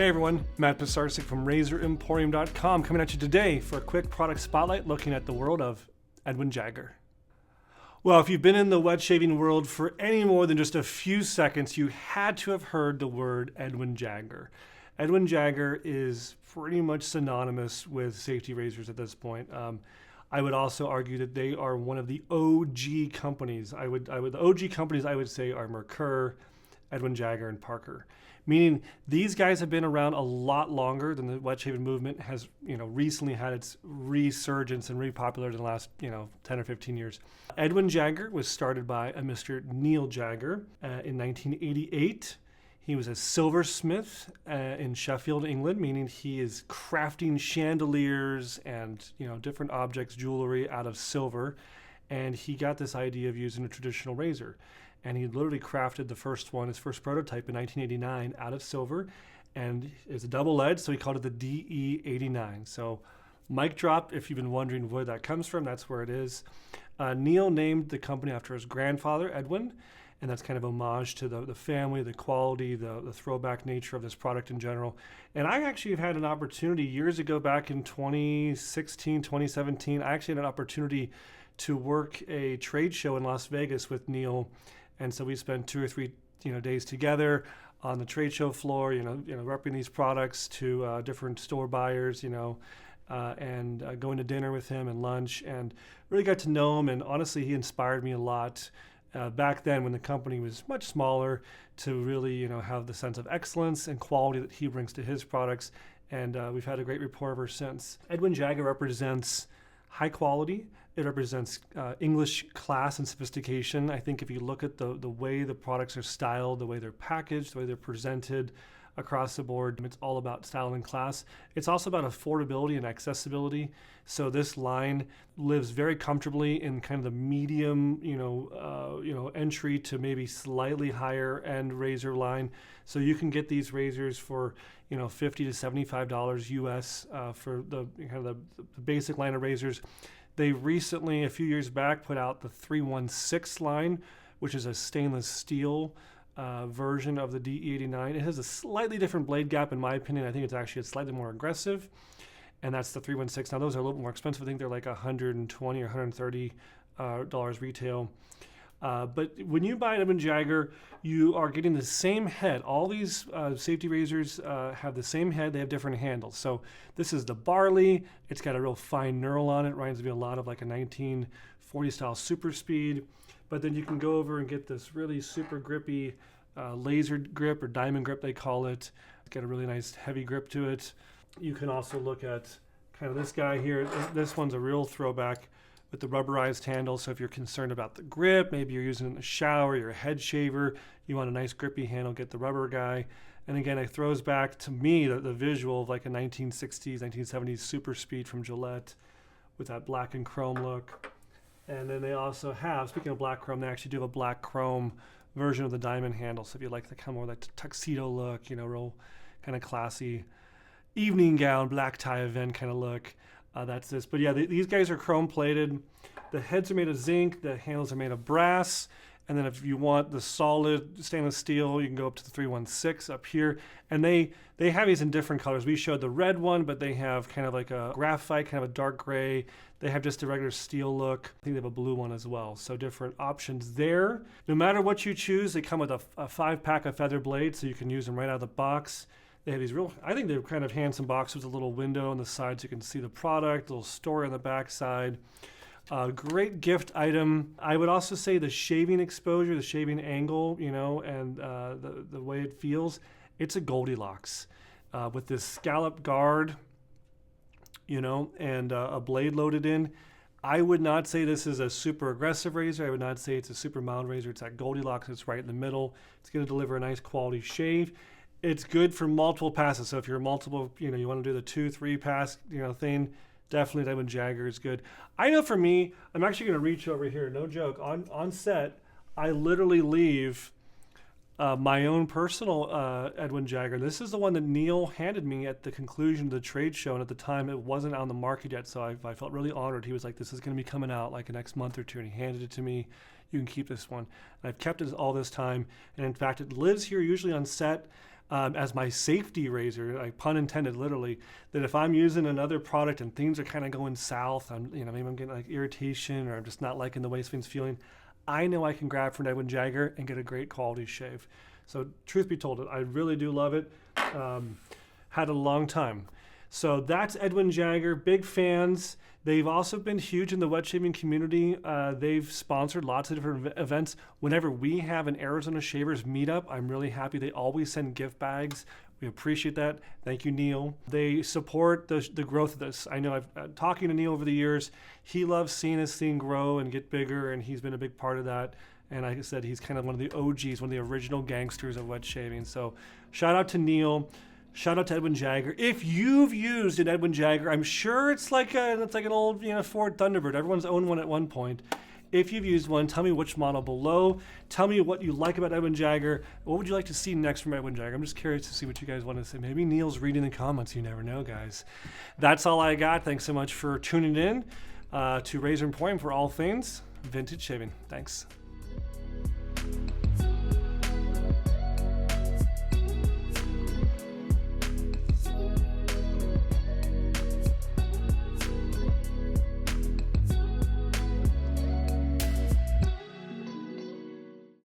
Hey everyone, Matt Pisarcik from RazorEmporium.com coming at you today for a quick product spotlight looking at the world of Edwin Jagger. Well, if you've been in the wet shaving world for any more than just a few seconds, you had to have heard the word Edwin Jagger. Edwin Jagger is pretty much synonymous with safety razors at this point. I would also argue that they are one of the OG companies. The OG companies I would say are Merkur, Edwin Jagger, and Parker. Meaning these guys have been around a lot longer than the wet shaving movement has, recently had its resurgence and repopulated in the last, 10 or 15 years. Edwin Jagger was started by a Mr. Neil Jagger in 1988. He was a silversmith in Sheffield, England, meaning he is crafting chandeliers and, different objects, jewelry out of silver. And he got this idea of using a traditional razor. And he literally crafted the first one, his first prototype in 1989 out of silver. And it's a double edge, so he called it the DE89. So mic drop, if you've been wondering where that comes from, that's where it is. Neil named the company after his grandfather, Edwin. And that's kind of homage to the family, the quality, the throwback nature of this product in general. And I actually have had an opportunity years ago, back in 2016, 2017, I actually had an opportunity to work a trade show in Las Vegas with Neil. And so we spent 2 or 3 days together on the trade show floor, repping these products to different store buyers, and going to dinner with him and lunch, and really got to know him. And honestly, he inspired me a lot back then when the company was much smaller to really, have the sense of excellence and quality that he brings to his products. And we've had a great rapport ever since. Edwin Jagger represents high quality. It represents English class and sophistication. I think if you look at the way the products are styled, the way they're packaged, the way they're presented across the board, it's all about style and class. It's also about affordability and accessibility. So this line lives very comfortably in kind of the medium, entry to maybe slightly higher end razor line. So you can get these razors for, $50 to $75 US for the basic line of razors. They recently, a few years back, put out the 316 line, which is a stainless steel version of the DE89. It has a slightly different blade gap, in my opinion. I think it's actually slightly more aggressive, and that's the 316. Now, those are a little more expensive. I think they're like $120 or $130 retail. But when you buy an Edwin Jagger, you are getting the same head. All these safety razors have the same head. They have different handles. So this is the Barley. It's got a real fine knurl on it. Reminds me a lot of like a 1940 style Super Speed. But then you can go over and get this really super grippy laser grip, or diamond grip they call it. It's got a really nice heavy grip to it. You can also look at kind of this guy here. This one's a real throwback with the rubberized handle. So if you're concerned about the grip, maybe you're using it in the shower, you're a head shaver, you want a nice grippy handle, get the rubber guy. And again, it throws back to me the visual of like a 1960s, 1970s Super Speed from Gillette with that black and chrome look. And then they also have, speaking of black chrome, they actually do have a black chrome version of the diamond handle. So if you like the kind of more like tuxedo look, real kind of classy evening gown, black tie event kind of look, that's this. But yeah, these guys are chrome plated. The heads are made of zinc. The handles are made of brass. And then if you want the solid stainless steel, you can go up to the 316 up here. And they have these in different colors. We showed the red one, but they have kind of like a graphite, kind of a dark gray. They have just a regular steel look. I think they have a blue one as well. So different options there. No matter what you choose, they come with a 5-pack of feather blades, so you can use them right out of the box. They have these I think they're kind of handsome boxes with a little window on the side so you can see the product, a little story on the back side. Great gift item. I would also say the shaving exposure, the shaving angle, and the way it feels, it's a Goldilocks. With this scallop guard, and a blade loaded in. I would not say this is a super aggressive razor. I would not say it's a super mild razor. It's that Goldilocks. It's right in the middle. It's going to deliver a nice quality shave. It's good for multiple passes. So if you're multiple, you want to do the 2-3 pass, thing, definitely Edwin Jagger is good. I know for me, I'm actually going to reach over here. No joke. On set, I literally leave my own personal Edwin Jagger. This is the one that Neil handed me at the conclusion of the trade show, and at the time it wasn't on the market yet, so I felt really honored. He was like, this is going to be coming out like the next month or two, and he handed it to me. You can keep this one. And I've kept it all this time, and in fact, it lives here usually on set. as my safety razor, like pun intended, literally, that if I'm using another product and things are kind of going south, maybe I'm getting like irritation or I'm just not liking the way things feeling, I know I can grab from Edwin Jagger and get a great quality shave. So truth be told, I really do love it. Had a long time. So that's Edwin Jagger, big fans. They've also been huge in the wet shaving community. They've sponsored lots of different events. Whenever we have an Arizona Shavers meetup, I'm really happy. They always send gift bags. We appreciate that. Thank you, Neil. They support the growth of this. I know I've talking to Neil over the years. He loves seeing this thing grow and get bigger, and he's been a big part of that. And like I said, he's kind of one of the OGs, one of the original gangsters of wet shaving. So shout out to Neil. Shout out to Edwin Jagger. If you've used an Edwin Jagger, I'm sure it's like an old Ford Thunderbird. Everyone's owned one at one point. If you've used one, tell me which model below. Tell me what you like about Edwin Jagger. What would you like to see next from Edwin Jagger? I'm just curious to see what you guys want to say. Maybe Neil's reading the comments. You never know, guys. That's all I got. Thanks so much for tuning in to Razor Emporium for all things vintage shaving. Thanks.